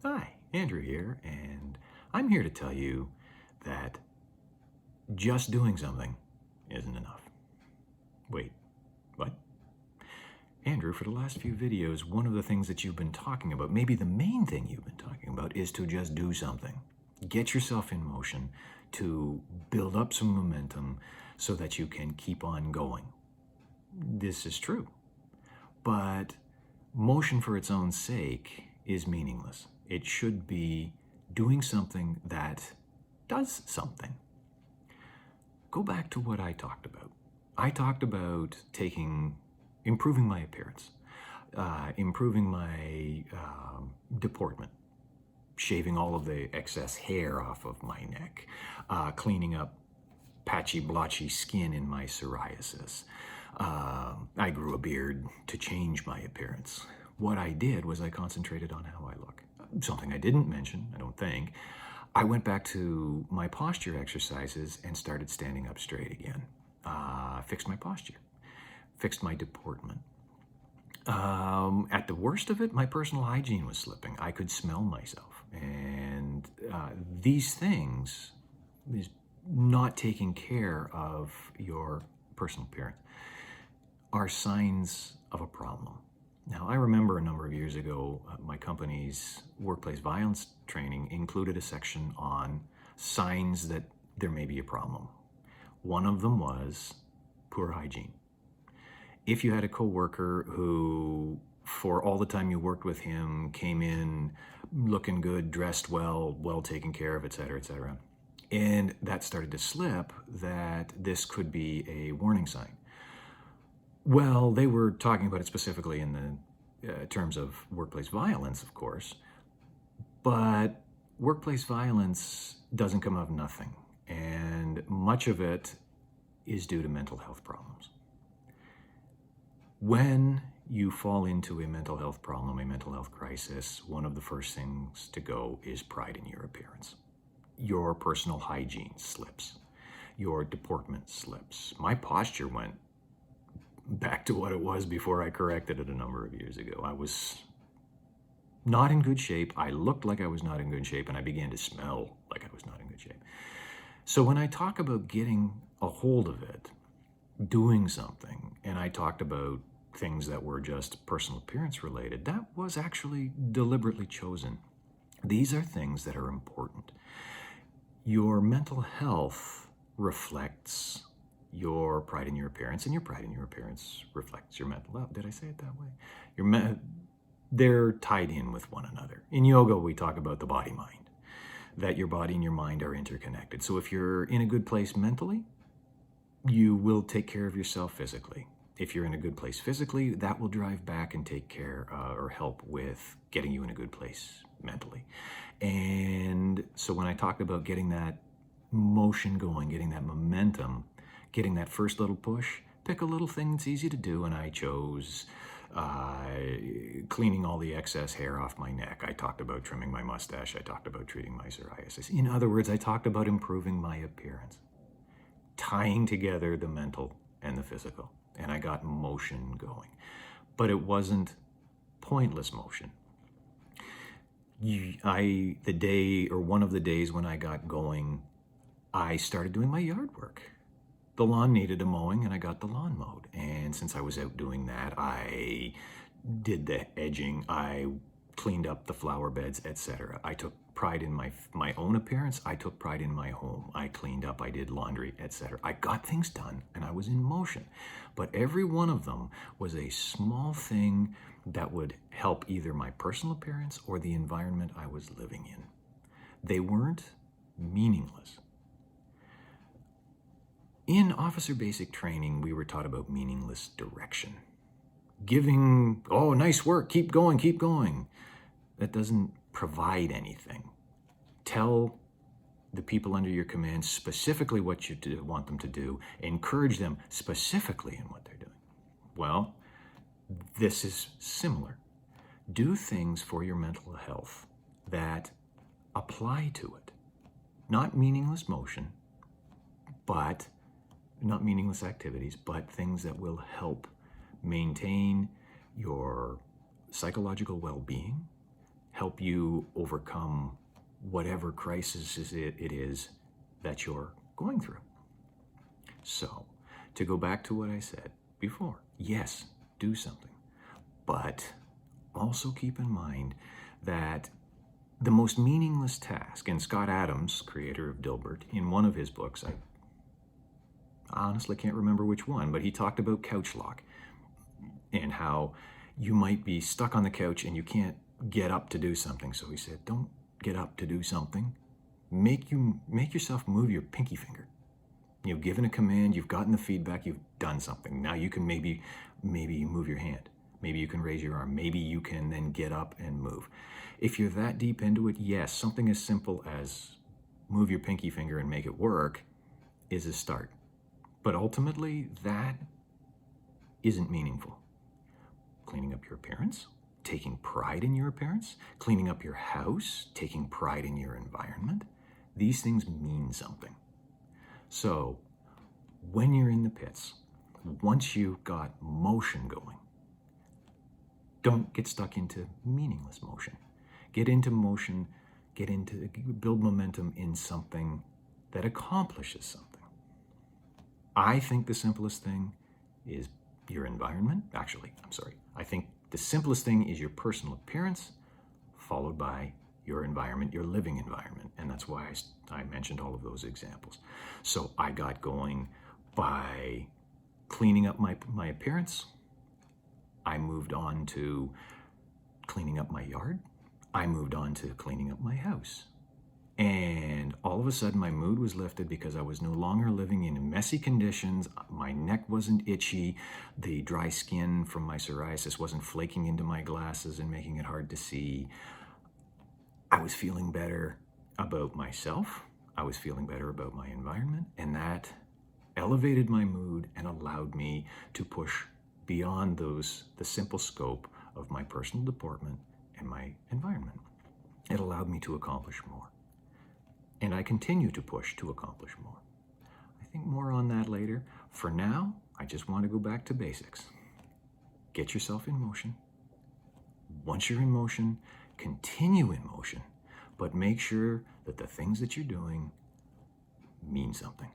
Hi, Andrew here, and I'm here to tell you that just doing something isn't enough. Wait, what? Andrew, for the last few videos, one of the things that you've been talking about, maybe the main thing you've been talking about, is to just do something. Get yourself in motion to build up some momentum so that you can keep on going. This is true, but motion for its own sake is meaningless. It should be doing something that does something. Go back to what I talked about. I talked about improving my appearance, improving my deportment, shaving all of the excess hair off of my neck, cleaning up patchy, blotchy skin in my psoriasis. I grew a beard to change my appearance. What I did was I concentrated on how I look. Something I didn't mention, I don't think. I went back to my posture exercises and started standing up straight again. Fixed my posture, fixed my deportment. At the worst of it, my personal hygiene was slipping. I could smell myself. And these things, not taking care of your personal appearance, are signs of a problem. Now, I remember a number of years ago, my company's workplace violence training included a section on signs that there may be a problem. One of them was poor hygiene. If you had a coworker who, for all the time you worked with him, came in looking good, dressed well, well taken care of, etc., and that started to slip, that this could be a warning sign. Well, they were talking about it specifically in the terms of workplace violence, of course, but workplace violence doesn't come out of nothing, and much of it is due to mental health problems. When you fall into a mental health problem, a mental health crisis, one of the first things to go is pride in your appearance. Your personal hygiene slips. Your deportment slips. My posture went back to what it was before I corrected it a number of years ago. I was not in good shape. I looked like I was not in good shape, and I began to smell like I was not in good shape. So when I talk about getting a hold of it, doing something, and I talked about things that were just personal appearance related, that was actually deliberately chosen. These are things that are important. Your mental health reflects your pride in your appearance, and your pride in your appearance reflects your mental health. Did I say it that way? They're tied in with one another. In yoga, we talk about the body-mind, that your body and your mind are interconnected. So if you're in a good place mentally, you will take care of yourself physically. If you're in a good place physically, that will drive back and take care or help with getting you in a good place mentally. And so when I talked about getting that motion going, getting that momentum, getting that first little push, pick a little thing that's easy to do, and I chose cleaning all the excess hair off my neck. I talked about trimming my mustache. I talked about treating my psoriasis. In other words, I talked about improving my appearance, tying together the mental and the physical, and I got motion going. But it wasn't pointless motion. One of the days when I got going, I started doing my yard work. The lawn needed a mowing, and I got the lawn mowed. And since I was out doing that, I did the edging, I cleaned up the flower beds, etc. I took pride in my own appearance. I took pride in my home. I cleaned up, I did laundry, etc. I got things done, and I was in motion. But every one of them was a small thing that would help either my personal appearance or the environment I was living in. They weren't meaningless. In officer basic training, we were taught about meaningless direction. Giving, oh, nice work, keep going, keep going. That doesn't provide anything. Tell the people under your command specifically what you want them to do. Encourage them specifically in what they're doing. Well, this is similar. Do things for your mental health that apply to it. Not meaningless motion, but not meaningless activities, but things that will help maintain your psychological well-being, help you overcome whatever crisis it is that you're going through. So, to go back to what I said before, yes, do something, but also keep in mind that the most meaningless task, and Scott Adams, creator of Dilbert, in one of his books, I honestly can't remember which one, but he talked about couch lock and how you might be stuck on the couch and you can't get up to do something. So he said, don't get up to do something. Make yourself move your pinky finger. You've given a command, you've gotten the feedback, you've done something. Now you can maybe move your hand. Maybe you can raise your arm. Maybe you can then get up and move. If you're that deep into it, yes, something as simple as move your pinky finger and make it work is a start. But ultimately, that isn't meaningful. Cleaning up your appearance, taking pride in your appearance, cleaning up your house, taking pride in your environment, these things mean something. So, when you're in the pits, once you've got motion going, don't get stuck into meaningless motion. Get into motion, build momentum in something that accomplishes something. I think the simplest thing is your environment. I think the simplest thing is your personal appearance, followed by your environment, your living environment. And that's why I mentioned all of those examples. So I got going by cleaning up my appearance. I moved on to cleaning up my yard. I moved on to cleaning up my house. And all of a sudden my mood was lifted because I was no longer living in messy conditions. My neck wasn't itchy. The dry skin from my psoriasis wasn't flaking into my glasses and making it hard to see. I was feeling better about myself. I was feeling better about my environment, and that elevated my mood and allowed me to push beyond the simple scope of my personal deportment and my environment. It allowed me to accomplish more. And I continue to push to accomplish more. I think more on that later. For now, I just want to go back to basics. Get yourself in motion. Once you're in motion, continue in motion, but make sure that the things that you're doing mean something.